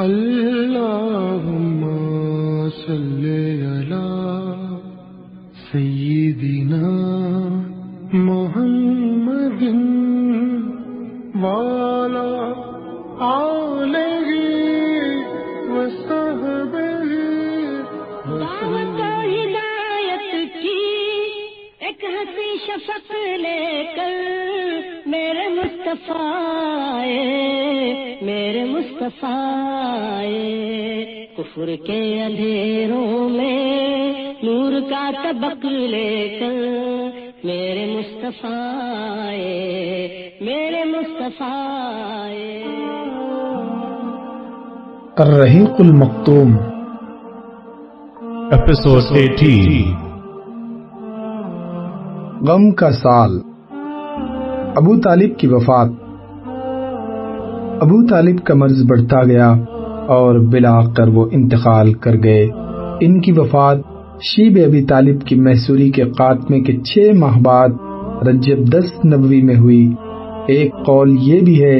اللهم صل على سيدنا محمد وعلى آلہ وصحبہ دعوت ہدایت کی ایک ہنسی شفق لے کر میرے مصطفیٰ کفر کے اندھیروں میں نور کا طبق لے کر میرے مصطفیٰ الرحیق المختوم ایپیسوڈ 18 غم کا سال، ابو طالب کی وفات۔ ابو طالب کا مرض بڑھتا گیا اور بالآخر وہ انتقال کر گئے۔ ان کی وفات شیب ابی طالب کی محصوری کے خاتمے کے 6 ماہ بعد رجب 10 نبوی میں ہوئی۔ ایک قول یہ بھی ہے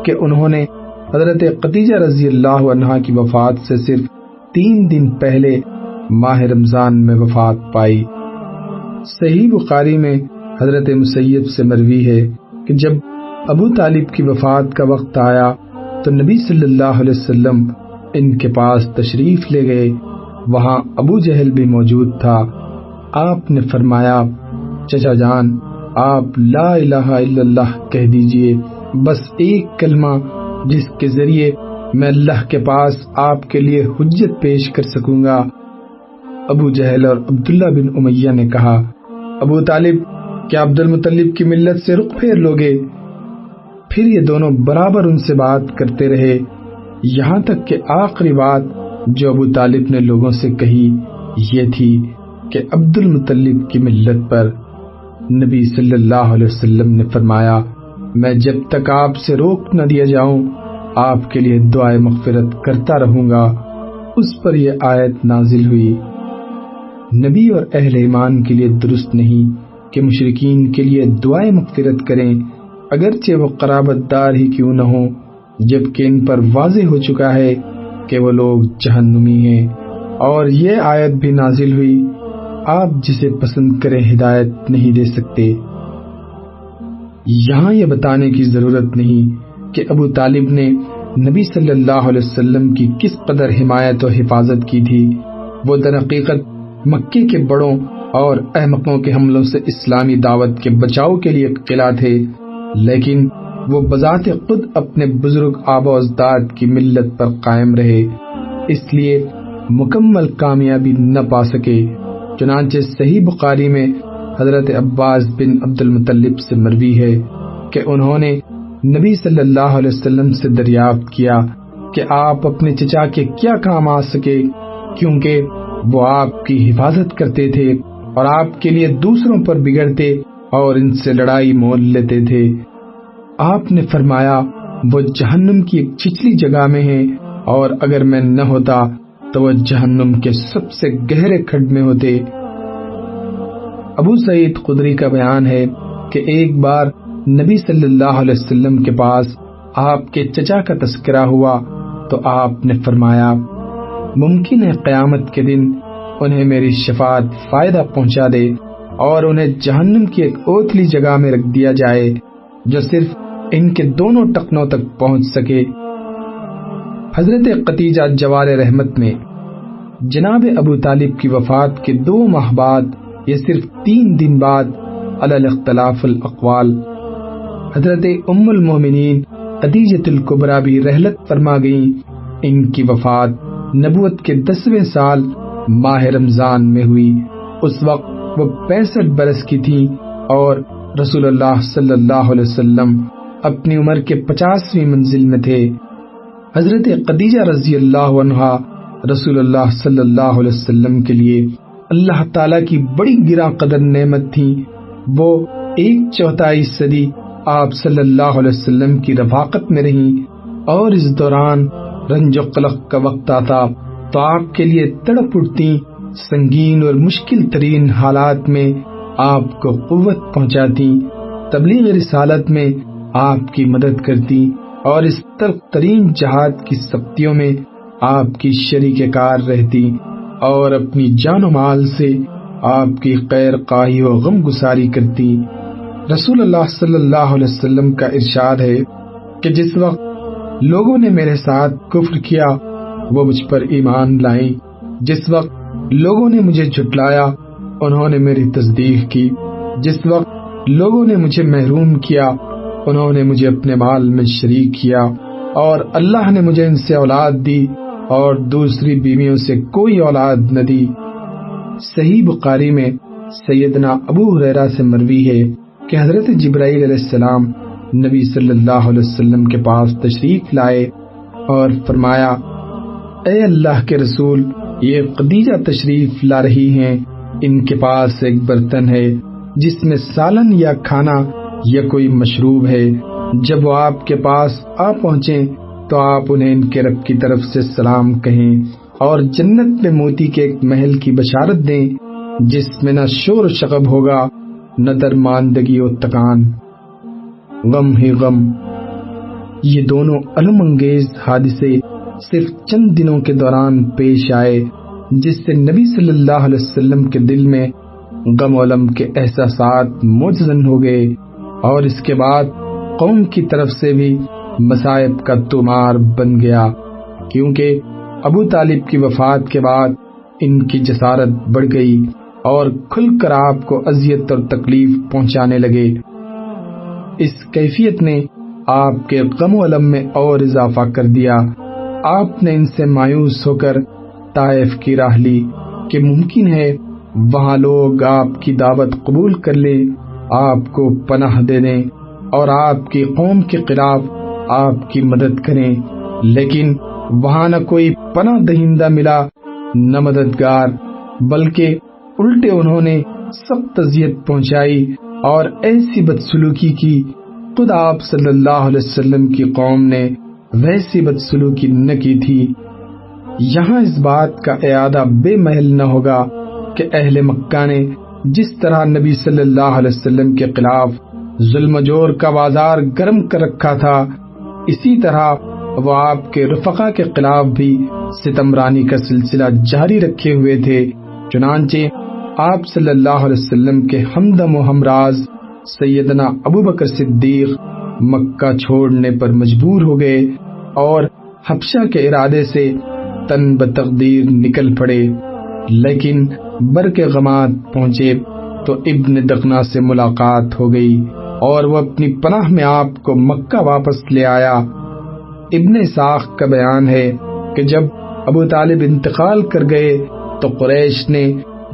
کہ انہوں نے حضرت خدیجہ رضی اللہ عنہا کی وفات سے صرف 3 دن پہلے ماہ رمضان میں وفات پائی۔ صحیح بخاری میں حضرت مسیب سے مروی ہے کہ جب ابو طالب کی وفات کا وقت آیا تو نبی صلی اللہ علیہ وسلم ان کے پاس تشریف لے گئے۔ وہاں ابو جہل بھی موجود تھا۔ آپ نے فرمایا، چچا جان، آپ لا الہ الا اللہ کہہ دیجئے، بس ایک کلمہ جس کے ذریعے میں اللہ کے پاس آپ کے لیے حجت پیش کر سکوں گا۔ ابو جہل اور عبداللہ بن امیہ نے کہا، ابو طالب، کیا عبد المطلب کی ملت سے رخ پھیر لوگے؟ پھر یہ دونوں برابر ان سے بات کرتے رہے، یہاں تک کہ آخری بات جو ابو طالب نے لوگوں سے کہی یہ تھی کہ عبد المطلب کی ملت پر۔ نبی صلی اللہ علیہ وسلم نے فرمایا، میں جب تک آپ سے روک نہ دیا جاؤں آپ کے لیے دعائے مغفرت کرتا رہوں گا۔ اس پر یہ آیت نازل ہوئی، نبی اور اہل ایمان کے لیے درست نہیں کہ مشرکین کے لیے دعائے مغفرت کریں، اگرچہ وہ قرابت دار ہی کیوں نہ ہوں، جبکہ ان پر واضح ہو چکا ہے کہ وہ لوگ جہنمی ہیں۔ اور یہ آیت بھی نازل ہوئی، آپ جسے پسند کریں ہدایت نہیں دے سکتے۔ یہاں یہ بتانے کی ضرورت نہیں کہ ابو طالب نے نبی صلی اللہ علیہ وسلم کی کس قدر حمایت و حفاظت کی تھی۔ وہ در حقیقت مکے کے بڑوں اور احمقوں کے حملوں سے اسلامی دعوت کے بچاؤ کے لیے قلعہ تھے، لیکن وہ بذات خود اپنے بزرگ آبا و اجداد کی ملت پر قائم رہے، اس لیے مکمل کامیابی نہ پا سکے۔ چنانچہ صحیح بخاری میں حضرت عباس بن عبد المطلب سے مروی ہے کہ انہوں نے نبی صلی اللہ علیہ وسلم سے دریافت کیا کہ آپ اپنے چچا کے کیا کام آ سکے، کیونکہ وہ آپ کی حفاظت کرتے تھے اور آپ کے لیے دوسروں پر بگڑتے اور ان سے لڑائی مول لیتے تھے۔ آپ نے فرمایا، وہ جہنم کی ایک چھچلی جگہ میں ہیں، اور اگر میں نہ ہوتا تو وہ جہنم کے سب سے گہرے کھڈ میں ہوتے۔ ابو سعید خدری کا بیان ہے کہ ایک بار نبی صلی اللہ علیہ وسلم کے پاس آپ کے چچا کا تذکرہ ہوا تو آپ نے فرمایا، ممکن ہے قیامت کے دن انہیں میری شفاعت فائدہ پہنچا دے اور انہیں جہنم کی ایک اوتلی جگہ میں رکھ دیا جائے جو صرف ان کے دونوں ٹخنوں تک پہنچ سکے۔ حضرت خدیجہ جوار رحمت میں جناب ابو طالب کی وفات کے 2 ماہ بعد یہ صرف 3 دن بعد علی الاختلاف الاقوال حضرت ام المومنین خدیجہ الکبریٰ بھی رحلت فرما گئیں۔ ان کی وفات نبوت کے 10ویں سال ماہ رمضان میں ہوئی۔ اس وقت وہ 65 برس کی تھی اور رسول اللہ صلی اللہ علیہ وسلم اپنی عمر کے 50ویں منزل میں تھے۔ حضرت خدیجہ رضی اللہ عنہا رسول اللہ صلی اللہ علیہ وسلم کے لیے اللہ تعالیٰ کی بڑی گراں قدر نعمت تھی۔ وہ 1/4 صدی آپ صلی اللہ علیہ وسلم کی رفاقت میں رہیں، اور اس دوران رنج و قلق کا وقت آتا تو آپ کے لیے تڑپ اٹھتی، سنگین اور مشکل ترین حالات میں آپ کو قوت پہنچاتی، تبلیغ رسالت میں آپ کی مدد کرتی اور اس تلخ ترین جہاد کی سختیوں میں آپ کی شریک کار رہتی اور اپنی جان و مال سے آپ کی خیر خواہی و غم گساری کرتی۔ رسول اللہ صلی اللہ علیہ وسلم کا ارشاد ہے کہ جس وقت لوگوں نے میرے ساتھ کفر کیا وہ مجھ پر ایمان لائیں، جس وقت لوگوں نے مجھے جھٹلایا انہوں نے میری تصدیق کی، جس وقت لوگوں نے مجھے محروم کیا انہوں نے مجھے اپنے مال میں شریک کیا، اور اللہ نے مجھے ان سے اولاد دی اور دوسری بیویوں سے کوئی اولاد نہ دی۔ صحیح بخاری میں سیدنا ابو ہریرہ سے مروی ہے کہ حضرت جبرائیل علیہ السلام نبی صلی اللہ علیہ وسلم کے پاس تشریف لائے اور فرمایا، اے اللہ کے رسول، یہ خدیجہ تشریف لا رہی ہیں، ان کے پاس ایک برتن ہے جس میں سالن یا کھانا یا کوئی مشروب ہے، جب وہ آپ کے پاس آ پہنچیں تو آپ انہیں ان کے رب کی طرف سے سلام کہیں اور جنت میں موتی کے ایک محل کی بشارت دیں جس میں نہ شور و شغب ہوگا نہ درماندگی و تکان، غم ہی غم۔ یہ دونوں الم انگیز حادثے صرف چند دنوں کے دوران پیش آئے جس سے نبی صلی اللہ علیہ وسلم کے دل میں غم و الم کے احساسات مجزن ہو گئے، اور اس کے بعد قوم کی طرف سے بھی مصائب کا تومار بن گیا، کیونکہ ابو طالب کی وفات کے بعد ان کی جسارت بڑھ گئی اور کھل کر آپ کو اذیت اور تکلیف پہنچانے لگے۔ اس کیفیت نے آپ کے غم و الم میں اور اضافہ کر دیا۔ آپ نے ان سے مایوس ہو کر طائف کی راہ لی کہ ممکن ہے وہاں لوگ آپ کی دعوت قبول کر لیں، آپ کو پناہ دے دیں اور آپ کی قوم کے خلاف آپ کی مدد کریں، لیکن وہاں نہ کوئی پناہ دہندہ ملا نہ مددگار، بلکہ الٹے انہوں نے سخت اذیت پہنچائی اور ایسی بدسلوکی کی، خود آپ صلی اللہ علیہ وسلم کی قوم نے ویسی بدسلوکی نہ کی تھی۔ یہاں اس بات کا اعادہ بے محل نہ ہوگا کہ اہل مکہ نے جس طرح نبی صلی اللہ علیہ وسلم کے خلاف ظلم و جور کا بازار گرم کر رکھا تھا، اسی طرح وہ آپ کے رفقا کے خلاف بھی ستمرانی کا سلسلہ جاری رکھے ہوئے تھے۔ چنانچہ آپ صلی اللہ علیہ وسلم کے ہمدم و ہمراز سیدنا ابو بکر صدیق مکہ چھوڑنے پر مجبور ہو گئے اور حبشہ کے ارادے سے تن بتقدیر نکل پڑے، لیکن برق غمات پہنچے تو ابن دغنہ سے ملاقات ہو گئی اور وہ اپنی پناہ میں آپ کو مکہ واپس لے آیا۔ ابن اسحاق کا بیان ہے کہ جب ابو طالب انتقال کر گئے تو قریش نے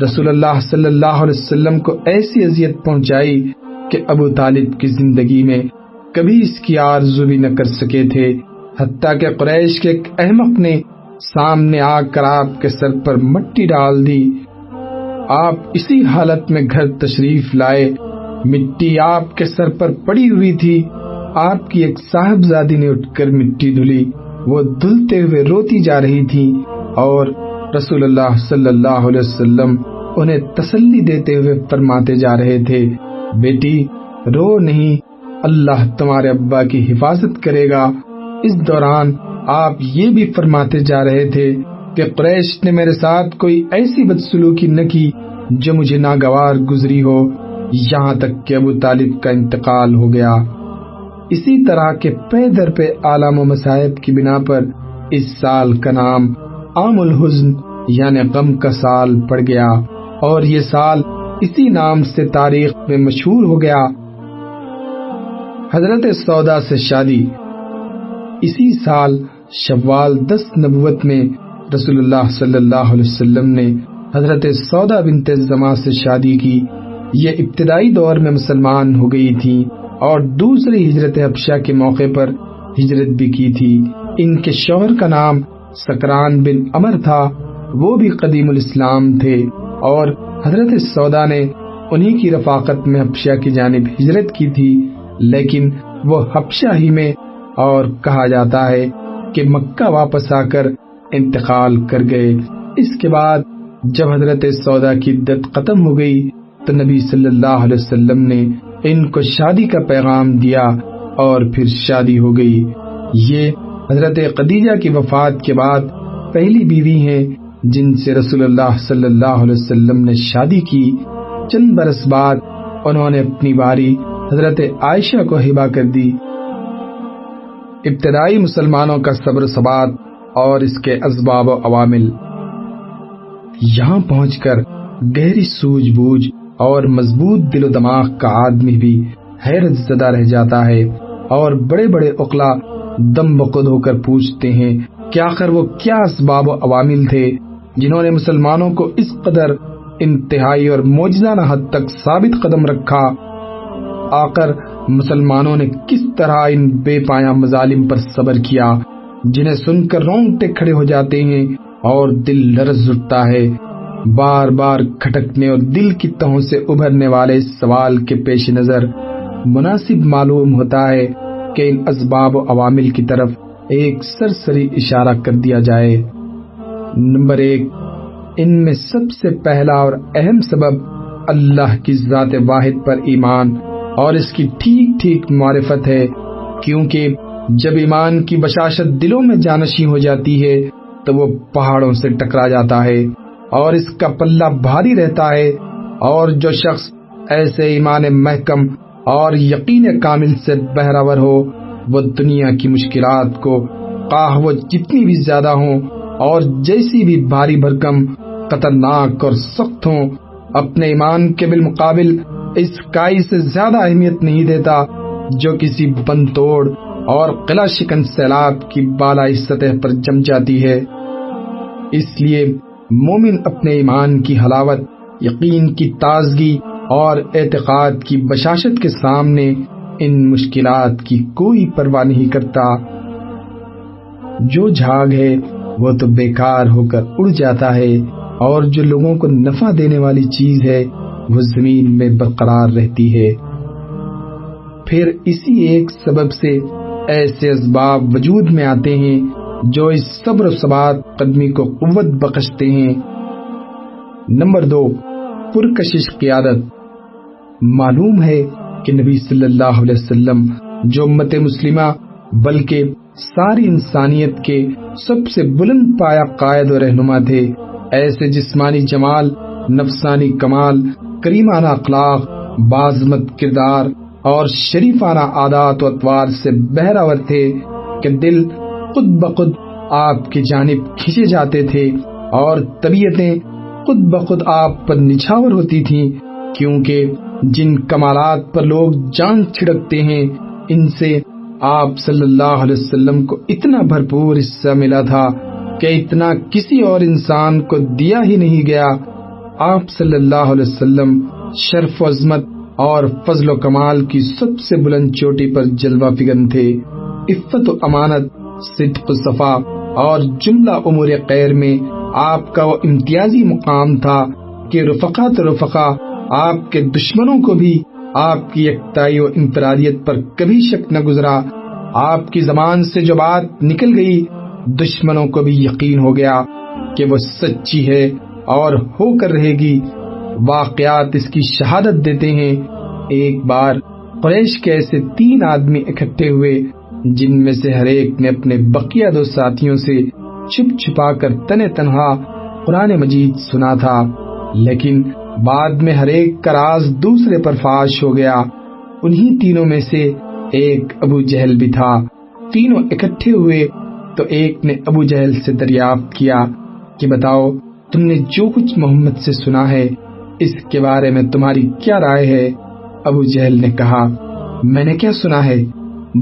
رسول اللہ صلی اللہ علیہ وسلم کو ایسی اذیت پہنچائی کہ ابو طالب کی زندگی میں کبھی اس کی آرزو بھی نہ کر سکے تھے، حتیٰ کہ قریش کے ایک احمق نے سامنے آ کر آپ کے سر پر مٹی ڈال دی۔ آپ اسی حالت میں گھر تشریف لائے، مٹی آپ کے سر پر پڑی ہوئی تھی، آپ کی ایک صاحبزادی نے اٹھ کر مٹی دھلی، وہ دھلتے ہوئے روتی جا رہی تھی اور رسول اللہ صلی اللہ علیہ وسلم انہیں تسلی دیتے ہوئے فرماتے جا رہے تھے، بیٹی رو نہیں، اللہ تمہارے ابا کی حفاظت کرے گا۔ اس دوران آپ یہ بھی فرماتے جا رہے تھے کہ قریش نے میرے ساتھ کوئی ایسی بدسلوکی نہ کی جو مجھے ناگوار گزری ہو، یہاں تک کہ ابو طالب کا انتقال ہو گیا۔ اسی طرح کے پے در پہ آلام و مصائب کی بنا پر اس سال کا نام عام الحزن یعنی غم کا سال پڑ گیا، اور یہ سال اسی نام سے تاریخ میں مشہور ہو گیا۔ حضرت سودا سے شادی۔ اسی سال شوال 10 نبوت میں رسول اللہ صلی اللہ علیہ وسلم نے حضرت سودا بنت زما سے شادی کی۔ یہ ابتدائی دور میں مسلمان ہو گئی تھی اور دوسری ہجرت حبشہ کے موقع پر ہجرت بھی کی تھی۔ ان کے شوہر کا نام سکران بن عمر تھا، وہ بھی قدیم الاسلام تھے، اور حضرت سودا نے انہی کی رفاقت میں حبشہ کی جانب ہجرت کی تھی، لیکن وہ حبشہ ہی میں، اور کہا جاتا ہے کہ مکہ واپس آ کر انتقال کر گئے۔ اس کے بعد جب حضرت سودا کی عدت ختم ہو گئی تو نبی صلی اللہ علیہ وسلم نے ان کو شادی کا پیغام دیا اور پھر شادی ہو گئی۔ یہ حضرت خدیجہ کی وفات کے بعد پہلی بیوی ہیں جن سے رسول اللہ صلی اللہ علیہ وسلم نے شادی کی۔ چند برس بعد انہوں نے اپنی باری حضرت عائشہ کو ہبہ کر دی۔ ابتدائی مسلمانوں کا صبر و ثبات اور اس کے اسباب و عوامل۔ یہاں پہنچ کر گہری سوجھ بوجھ اور مضبوط دل و دماغ کا آدمی بھی حیرت زدہ رہ جاتا ہے، اور بڑے بڑے عقلا دم بخود ہو کر پوچھتے ہیں کہ آخر وہ کیا اسباب و عوامل تھے جنہوں نے مسلمانوں کو اس قدر انتہائی اور معجزانہ حد تک ثابت قدم رکھا۔ آخر مسلمانوں نے کس طرح ان بے پایہ مظالم پر صبر کیا جنہیں سن کر رونگٹے کھڑے ہو جاتے ہیں اور دل لرز اٹھتا ہے۔ بار بار کھٹکنے اور دل کی تہوں سے ابھرنے والے اس سوال کے پیش نظر مناسب معلوم ہوتا ہے کہ ان اسباب و عوامل کی طرف ایک سرسری اشارہ کر دیا جائے۔ نمبر 1، ان میں سب سے پہلا اور اہم سبب اللہ کی ذات واحد پر ایمان اور اس کی ٹھیک ٹھیک معرفت ہے، کیونکہ جب ایمان کی بشاشت دلوں میں جانشین ہو جاتی ہے تو وہ پہاڑوں سے ٹکرا جاتا ہے اور اس کا پلہ بھاری رہتا ہے، اور جو شخص ایسے ایمان محکم اور یقین کامل سے بہرور ہو وہ دنیا کی مشکلات کو خواہ وہ جتنی بھی زیادہ ہوں اور جیسی بھی بھاری بھرکم، خطرناک اور سخت ہوں، اپنے ایمان کے بالمقابل اس کائی سے زیادہ اہمیت نہیں دیتا جو کسی بند توڑ اور قلعہ شکن سیلاب کی بالائی سطح پر جم جاتی ہے۔ اس لیے مومن اپنے ایمان کی حلاوت، یقین کی تازگی اور اعتقاد کی بشاشت کے سامنے ان مشکلات کی کوئی پرواہ نہیں کرتا۔ جو جھاگ ہے وہ تو بیکار ہو کر اڑ جاتا ہے، اور جو لوگوں کو نفع دینے والی چیز ہے وہ زمین میں برقرار رہتی ہے۔ پھر اسی ایک سبب سے ایسے اسباب وجود میں آتے ہیں جو اس صبر و ثبات قدمی کو قوت بخشتے ہیں۔ نمبر 2، پرکشش قیادت۔ معلوم ہے کہ نبی صلی اللہ علیہ وسلم جو امت مسلمہ بلکہ ساری انسانیت کے سب سے بلند پایہ قائد و رہنما تھے، ایسے جسمانی جمال، نفسانی کمال، کریمانہ اخلاق، باعظمت کردار اور شریفانہ عادات و اطوار سے بہرور تھے کہ دل خود بخود آپ کی جانب کھینچے جاتے تھے اور طبیعتیں خود بخود آپ پر نچھاور ہوتی تھیں، کیونکہ جن کمالات پر لوگ جان چھڑکتے ہیں ان سے آپ صلی اللہ علیہ وسلم کو اتنا بھرپور حصہ ملا تھا کہ اتنا کسی اور انسان کو دیا ہی نہیں گیا۔ آپ صلی اللہ علیہ وسلم شرف و عظمت اور فضل و کمال کی سب سے بلند چوٹی پر جلوہ فگن تھے۔ عفت و امانت، صدق و صفا اور جملہ امور خیر میں آپ کا وہ امتیازی مقام تھا کہ رفقا آپ کے دشمنوں کو بھی آپ کی یکتائی و انفرادیت پر کبھی شک نہ گزرا۔ آپ کی زبان سے جو بات نکل گئی دشمنوں کو بھی یقین ہو گیا کہ وہ سچی ہے اور ہو کر رہے گی۔ واقعات اس کی شہادت دیتے ہیں۔ ایک بار قریش کے ایسے 3 آدمی اکٹھے ہوئے جن میں سے ہر ایک نے اپنے بقیہ 2 ساتھیوں سے چھپ چھپا کر تنے تنہا قرآن مجید سنا تھا، لیکن بعد میں ہر ایک کا راز دوسرے پر فاش ہو گیا۔ انہی تینوں میں سے ایک ابو جہل بھی تھا۔ تینوں اکٹھے ہوئے تو ایک نے ابو جہل سے دریافت کیا کہ بتاؤ، تم نے جو کچھ محمد سے سنا ہے اس کے بارے میں تمہاری کیا رائے ہے؟ ابو جہل نے کہا، میں نے کیا سنا ہے؟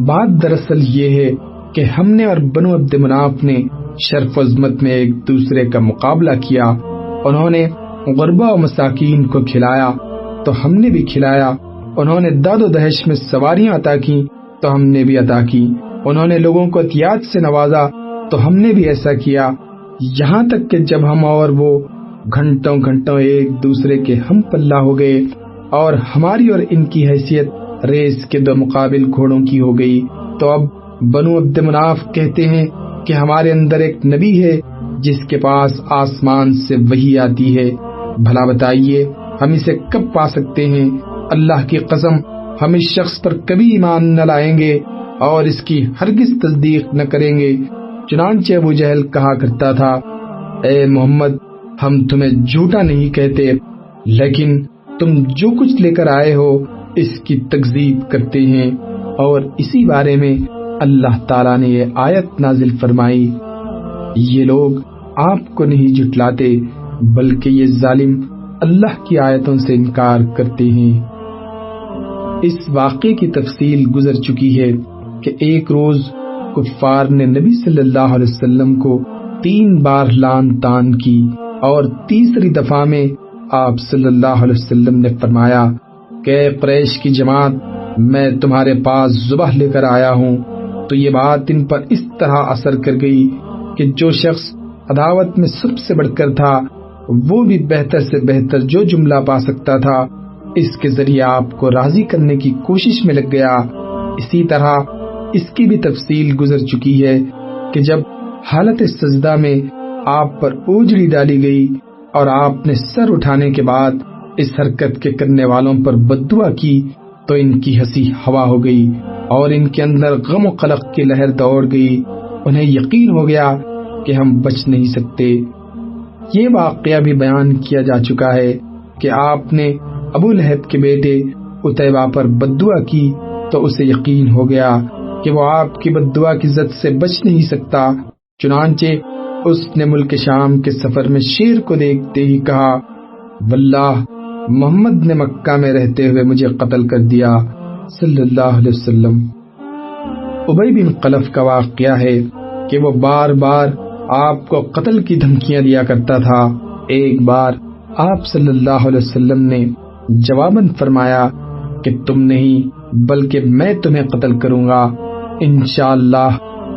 بات دراصل یہ ہے کہ ہم نے اور بنو عبد مناف نے شرف و عظمت میں ایک دوسرے کا مقابلہ کیا۔ انہوں نے غربا و مساکین کو کھلایا تو ہم نے بھی کھلایا، انہوں نے داد و دہش میں سواریاں عطا کی تو ہم نے بھی عطا کی، انہوں نے لوگوں کو عطیات سے نوازا تو ہم نے بھی ایسا کیا، یہاں تک کہ جب ہم اور وہ گھنٹوں گھنٹوں ایک دوسرے کے ہم پلہ ہو گئے اور ہماری اور ان کی حیثیت ریس کے 2 مقابل گھوڑوں کی ہو گئی، تو اب بنو عبد مناف کہتے ہیں کہ ہمارے اندر ایک نبی ہے جس کے پاس آسمان سے وحی آتی ہے، بھلا بتائیے ہم اسے کب پا سکتے ہیں؟ اللہ کی قسم ہم اس شخص پر کبھی ایمان نہ لائیں گے اور اس کی ہرگز تصدیق نہ کریں گے۔ چنانچہ ابو جہل کہا کرتا تھا، اے محمد، ہم تمہیں جھوٹا نہیں کہتے، لیکن تم جو کچھ لے کر آئے ہو اس کی تکذیب کرتے ہیں۔ اور اسی بارے میں اللہ تعالیٰ نے یہ آیت نازل فرمائی، یہ لوگ آپ کو نہیں جھٹلاتے بلکہ یہ ظالم اللہ کی آیتوں سے انکار کرتے ہیں۔ اس واقعے کی تفصیل گزر چکی ہے کہ ایک روز کفار نے نبی صلی اللہ علیہ وسلم کو 3 بار لعن طعن کی، اور تیسری دفعہ میں آپ صلی اللہ علیہ وسلم نے فرمایا کہ قریش کی جماعت، میں تمہارے پاس ذبح لے کر آیا ہوں۔ تو یہ بات ان پر اس طرح اثر کر گئی کہ جو شخص عداوت میں سب سے بڑھ کر تھا، وہ بھی بہتر سے بہتر جو جملہ پا سکتا تھا اس کے ذریعے آپ کو راضی کرنے کی کوشش میں لگ گیا۔ اسی طرح اس کی بھی تفصیل گزر چکی ہے کہ جب حالت سجدہ میں آپ پر اوجڑی ڈالی گئی اور آپ نے سر اٹھانے کے بعد اس حرکت کے کرنے والوں پر بددعا کی تو ان کی ہنسی ہوا ہو گئی اور ان کے اندر غم و قلق کی لہر دوڑ گئی۔ انہیں یقین ہو گیا کہ ہم بچ نہیں سکتے۔ یہ واقعہ بھی بیان کیا جا چکا ہے کہ آپ نے ابو لہب کے بیٹے عتیبہ پر بددعا کی تو اسے یقین ہو گیا کہ وہ آپ کی بددعا کی زد سے بچ نہیں سکتا۔ چنانچہ اس نے ملک شام کے سفر میں شیر کو دیکھتے ہی کہا، واللہ محمد نے مکہ میں رہتے ہوئے مجھے قتل کر دیا صلی اللہ علیہ وسلم۔ ابی بن خلف کا واقعہ ہے کہ وہ بار بار آپ کو قتل کی دھمکیاں دیا کرتا تھا۔ ایک بار آپ صلی اللہ علیہ وسلم نے جواباً فرمایا کہ تم نہیں بلکہ میں تمہیں قتل کروں گا انشاءاللہ۔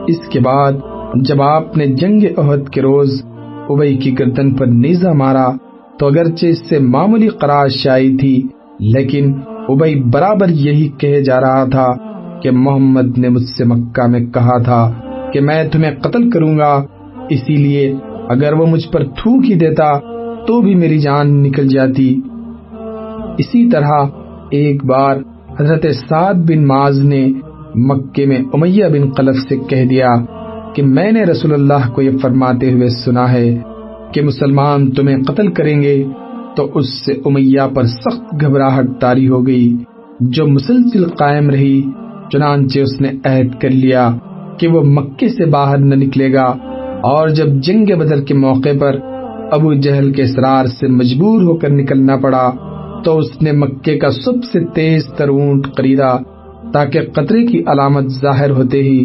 اس کے بعد جب آپ نے جنگ احد کے روز ابی کی گردن پر نیزہ مارا تو اگرچہ اس سے معمولی خراش آئی تھی، لیکن ابی برابر یہی کہے جا رہا تھا کہ محمد نے مجھ سے مکہ میں کہا تھا کہ میں تمہیں قتل کروں گا، اسی لیے اگر وہ مجھ پر تھوک ہی دیتا تو بھی میری جان نکل جاتی۔ اسی طرح ایک بار حضرت سعد بن معاذ نے مکے میں امیہ بن خلف سے کہہ دیا کہ میں نے رسول اللہ کو یہ فرماتے ہوئے سنا ہے کہ مسلمان تمہیں قتل کریں گے، تو اس سے امیہ پر سخت گھبراہٹ طاری ہو گئی جو مسلسل قائم رہی۔ چنانچہ اس نے عہد کر لیا کہ وہ مکے سے باہر نہ نکلے گا، اور جب جنگ بدر کے موقع پر ابو جہل کے اصرار سے مجبور ہو کر نکلنا پڑا تو اس نے مکے کا سب سے تیز تر اونٹ خریدا تاکہ قطرے کی علامت ظاہر ہوتے ہی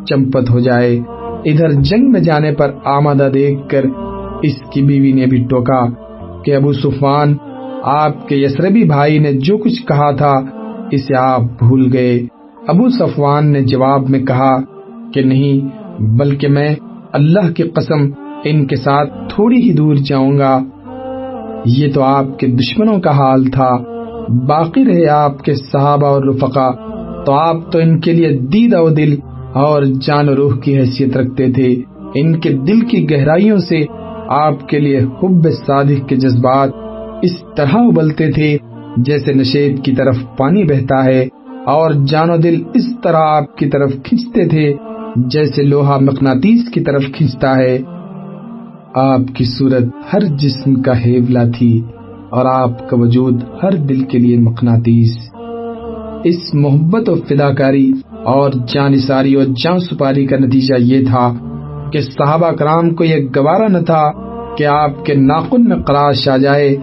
چمپت ہو جائے۔ ادھر جنگ میں جانے پر آمادہ دیکھ کر اس کی بیوی نے بھی ٹوکا کہ ابو سفیان، آپ کے یثربی بھائی نے جو کچھ کہا تھا اسے آپ بھول گئے۔ ابو سفیان نے جواب میں کہا کہ نہیں، بلکہ میں اللہ کی قسم ان کے ساتھ تھوڑی ہی دور جاؤں گا۔ یہ تو آپ کے دشمنوں کا حال تھا، باقی رہے آپ کے صحابہ اور رفقا تو آپ تو ان کے لیے دیدہ و دل اور جان و روح کی حیثیت رکھتے تھے۔ ان کے دل کی گہرائیوں سے آپ کے لیے حب صادق کے جذبات اس طرح ابلتے تھے جیسے نشیب کی طرف پانی بہتا ہے، اور جان و دل اس طرح آپ کی طرف کھینچتے تھے جیسے لوہا مقناطیس کی طرف کھینچتا ہے۔ آپ کی صورت ہر جسم کا ہیولا تھی اور آپ کا وجود ہر دل کے لیے مقناطیس۔ اس محبت و فداکاری اور جانثاری اور جان سپاری کا نتیجہ یہ تھا کہ صحابہ کرام کو یہ گوارا نہ تھا کہ آپ کے ناخن میں خراش آ جائے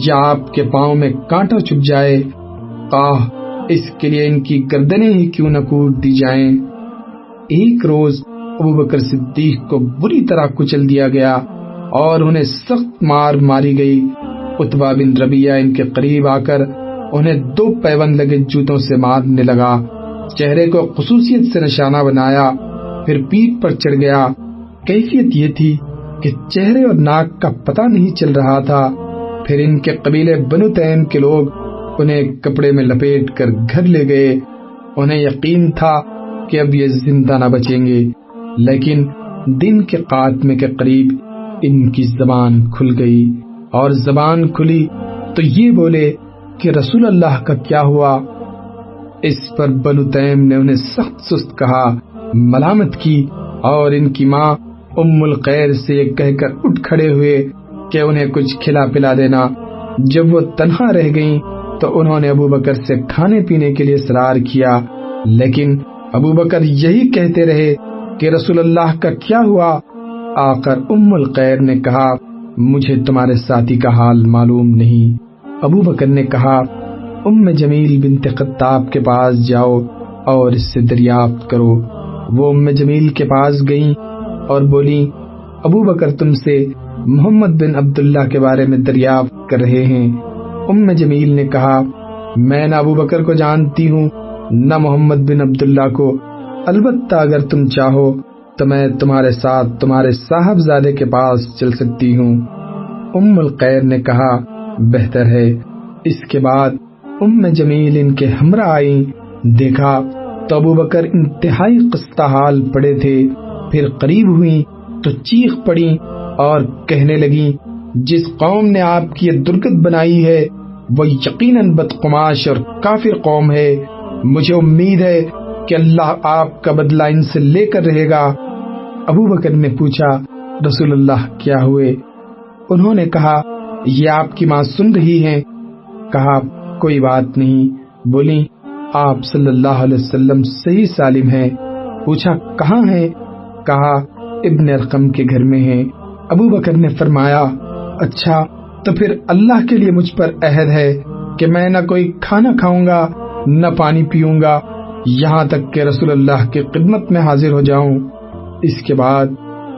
یا آپ کے پاؤں میں کانٹا چھپ جائے، خواہ اس کے لیے ان کی گردنیں ہی کیوں نہ کوٹ دی جائیں۔ ایک روز ابوبکر صدیق کو بری طرح کچل دیا گیا اور انہیں سخت مار ماری گئی۔ عتبہ بن ربیعہ ان کے قریب آ کر انہیں 2 پیوند لگے جوتوں سے مارنے لگا، چہرے کو خصوصیت سے نشانہ بنایا، پھر پیٹھ پر چڑھ گیا۔ کیفیت یہ تھی کہ چہرے اور ناک کا پتہ نہیں چل رہا تھا۔ پھر ان کے قبیلے بنو تیم کے لوگ انہیں کپڑے میں لپیٹ کر گھر لے گئے۔ انہیں یقین تھا کہ اب یہ زندہ نہ بچیں گے، لیکن دن کے خاتمے کے قریب ان کی زبان کھل گئی، اور زبان کھلی تو یہ بولے کہ رسول اللہ کا کیا ہوا؟ اس پر بنو تیم نے انہیں سخت سست کہا، ملامت کی، اور ان کی ماں ام الخیر سے یہ کہہ کر اٹھ کھڑے ہوئے کہ انہیں کچھ کھلا پلا دینا۔ جب وہ تنہا رہ گئیں تو انہوں نے ابو بکر سے کھانے پینے کے لیے اصرار کیا، لیکن ابو بکر یہی کہتے رہے کہ رسول اللہ کا کیا ہوا؟ آخر ام الخیر نے کہا، مجھے تمہارے ساتھی کا حال معلوم نہیں۔ ابو بکر نے کہا، ام جمیل بنت خطاب کے پاس جاؤ اور اس سے دریافت کرو۔ وہ ام جمیل کے پاس گئیں اور بولی، ابو بکر تم سے محمد بن عبداللہ کے بارے میں دریافت کر رہے ہیں۔ ام جمیل نے کہا، میں نہ ابو بکر کو جانتی ہوں نہ محمد بن عبداللہ کو، البتہ اگر تم چاہو تو میں تمہارے ساتھ تمہارے صاحبزادے کے پاس چل سکتی ہوں۔ ام الخیر نے کہا، بہتر ہے۔ اس کے بعد ام جمیل ان کے ہمراہ آئیں، دیکھا تو ابو بکر انتہائی خستہ حال پڑے تھے۔ پھر قریب ہوئیں تو چیخ پڑیں اور کہنے لگیں، جس قوم نے آپ کی یہ درگت بنائی ہے وہ یقیناً بدقماش اور کافر قوم ہے۔ مجھے امید ہے کہ اللہ آپ کا بدلہ ان سے لے کر رہے گا۔ ابو بکر نے پوچھا، رسول اللہ کیا ہوئے؟ انہوں نے کہا، یہ آپ کی ماں سن رہی ہیں۔ کہا، کوئی بات نہیں۔ بولی، آپ صلی اللہ علیہ وسلم صحیح سالم ہیں۔ پوچھا، کہاں ہیں؟ کہا، ابن ارقم کے گھر میں ہیں۔ ابو بکر نے فرمایا، اچھا تو پھر اللہ کے لیے مجھ پر عہد ہے کہ میں نہ کوئی کھانا کھاؤں گا نہ پانی پیوں گا یہاں تک کہ رسول اللہ کی خدمت میں حاضر ہو جاؤں۔ اس کے بعد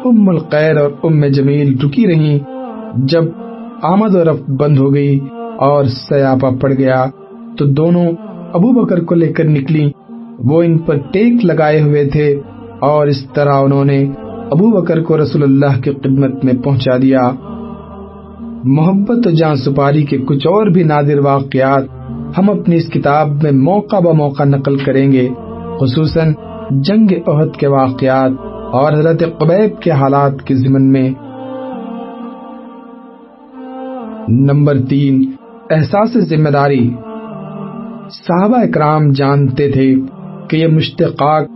ام الخیر اور ام جمیل رکی رہیں۔ جب آمد و رفت بند ہو گئی اور سیاپا پڑ گیا تو دونوں ابو بکر کو لے کر نکلی۔ وہ ان پر ٹیک لگائے ہوئے تھے اور اس طرح انہوں نے ابو بکر کو رسول اللہ کی خدمت میں پہنچا دیا۔ محبت و جان سپاری کے کچھ اور بھی نادر واقعات ہم اپنی اس کتاب میں موقع بہ موقع نقل کریں گے، خصوصاً جنگ احد کے واقعات اور حضرت قبیب کے حالات کے ضمن میں۔ نمبر 3، احساس ذمہ داری۔ صحابہ اکرام جانتے تھے کہ یہ مشتقاق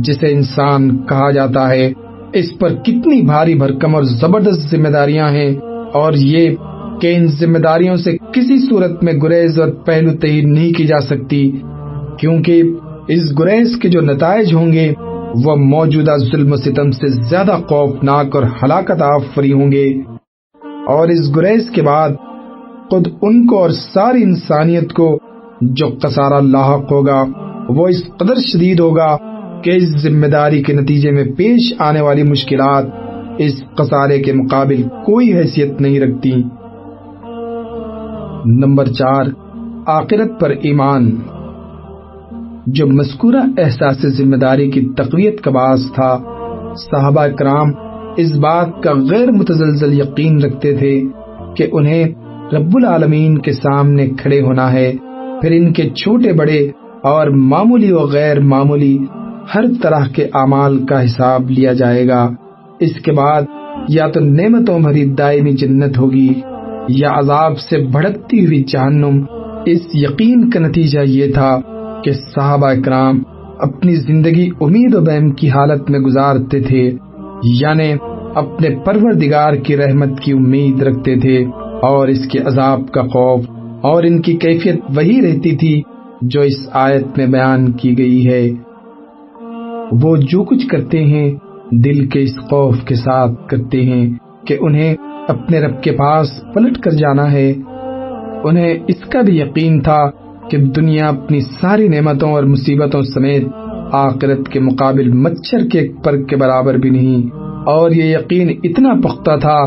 جسے انسان کہا جاتا ہے اس پر کتنی بھاری بھرکم اور زبردست ذمہ داریاں ہیں، اور یہ کہ ان ذمہ داریوں سے کسی صورت میں گریز اور پہلو تہی نہیں کی جا سکتی، کیونکہ اس گریز کے جو نتائج ہوں گے وہ موجودہ ظلم و ستم سے زیادہ خوفناک اور ہلاکت آفریں ہوں گے، اور اس گریز کے بعد خود ان کو اور ساری انسانیت کو جو خسارہ لاحق ہوگا وہ اس قدر شدید ہوگا کہ اس ذمہ داری کے نتیجے میں پیش آنے والی مشکلات اس خسارے کے مقابل کوئی حیثیت نہیں رکھتی۔ نمبر 4، آخرت پر ایمان۔ جو مذکورہ احساس ذمہ داری کی تقویت کا باعث تھا، صحابہ کرام اس بات کا غیر متزلزل یقین رکھتے تھے کہ انہیں رب العالمین کے سامنے کھڑے ہونا ہے، پھر ان کے چھوٹے بڑے اور معمولی و غیر معمولی ہر طرح کے اعمال کا حساب لیا جائے گا۔ اس کے بعد یا تو نعمتوں بھری دائمی جنت ہوگی یا عذاب سے بھڑکتی ہوئی جہنم۔ اس یقین کا نتیجہ یہ تھا کہ صحابہ اکرام اپنی زندگی امید و بہم کی حالت میں گزارتے تھے، یعنی اپنے پروردگار کی رحمت کی امید رکھتے تھے اور اس کے عذاب کا خوف، اور ان کی کیفیت وہی رہتی تھی جو اس آیت میں بیان کی گئی ہے۔ وہ جو کچھ کرتے ہیں دل کے اس خوف کے ساتھ کرتے ہیں کہ انہیں اپنے رب کے پاس پلٹ کر جانا ہے۔ انہیں اس کا بھی یقین تھا کہ دنیا اپنی ساری نعمتوں اور مصیبتوں سمیت آخرت کے مقابل مچھر کے ایک پر کے برابر بھی نہیں، اور یہ یقین اتنا پختہ تھا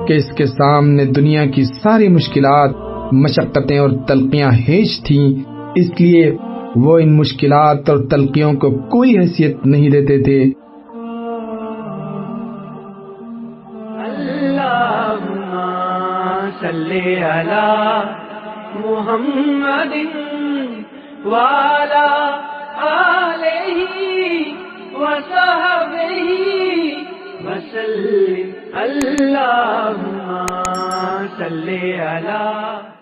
کہ اس کے سامنے دنیا کی ساری مشکلات، مشقتیں اور تلخیاں ہیچ تھیں، اس لیے وہ ان مشکلات اور تلخیوں کو کوئی حیثیت نہیں دیتے تھے۔ صلی علی محمد وعلی آلہ وصحبہ وسلم۔ اللہم صلی علی